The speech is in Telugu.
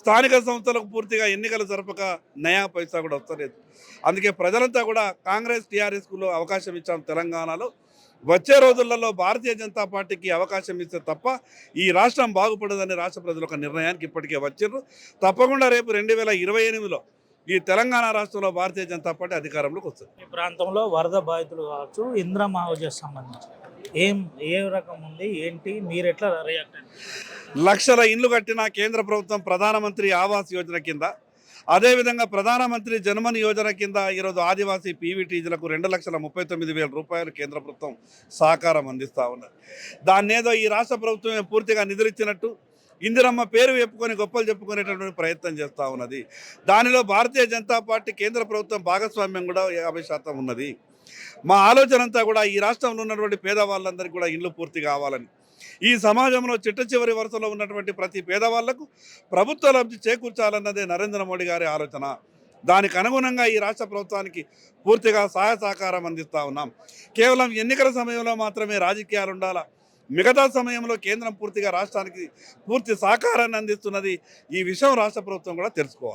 స్థానిక సంస్థలకు పూర్తిగా ఎన్నికలు జరపక నయా పైసా కూడా వస్తలేదు. అందుకే ప్రజలంతా కూడా కాంగ్రెస్ టీఆర్ఎస్కు అవకాశం ఇచ్చాం తెలంగాణలో. వచ్చే రోజులలో భారతీయ జనతా పార్టీకి అవకాశం ఇస్తే తప్ప ఈ రాష్ట్రం బాగుపడదని రాష్ట్ర ప్రజలు ఒక నిర్ణయానికి ఇప్పటికే వచ్చారు. తప్పకుండా రేపు 2028లో ఈ తెలంగాణ రాష్ట్రంలో భారతీయ జనతా పార్టీ అధికారంలోకి వస్తుంది. ఈ ప్రాంతంలో వరద బాధితులు కావచ్చు, ఇందిరమ్మ హౌజెస్ సంబంధించి ఏ రకం ఉంది ఏంటి, మీరు ఎట్లా రియాక్ట్ అయ్యారు? లక్షల ఇండ్లు కట్టిన కేంద్ర ప్రభుత్వం ప్రధానమంత్రి ఆవాస్ యోజన కింద, అదేవిధంగా ప్రధానమంత్రి జన్మన్ యోజన కింద ఈరోజు ఆదివాసీ పీవీటీజీలకు 2,39,000 రూపాయలు కేంద్ర ప్రభుత్వం సహకారం అందిస్తూ ఉన్నది. దాన్నేదో ఈ రాష్ట్ర ప్రభుత్వమే పూర్తిగా నిధులిచ్చినట్టు ఇందిరమ్మ పేరు చెప్పుకొని గొప్పలు చెప్పుకునేటటువంటి ప్రయత్నం చేస్తూ ఉన్నది. దానిలో భారతీయ జనతా పార్టీ కేంద్ర ప్రభుత్వం భాగస్వామ్యం కూడా 50% ఉన్నది. మా ఆలోచన అంతా కూడా ఈ రాష్ట్రంలో ఉన్నటువంటి పేదవాళ్ళందరికీ కూడా ఇల్లు పూర్తి కావాలని, ఈ సమాజంలో చిట్ట చివరి వరుసలో ఉన్నటువంటి ప్రతి పేదవాళ్లకు ప్రభుత్వ లబ్ధి చేకూర్చాలన్నదే నరేంద్ర మోడీ గారి ఆలోచన. దానికి అనుగుణంగా ఈ రాష్ట్ర ప్రభుత్వానికి పూర్తిగా సహాయ సహకారం అందిస్తూ ఉన్నాం. కేవలం ఎన్నికల సమయంలో మాత్రమే రాజకీయాలు ఉండాలా, మిగతా సమయంలో కేంద్రం పూర్తిగా రాష్ట్రానికి పూర్తి సహకారాన్ని అందిస్తున్నది. ఈ విషయం రాష్ట్ర ప్రభుత్వం కూడా తెలుసుకోవాలి.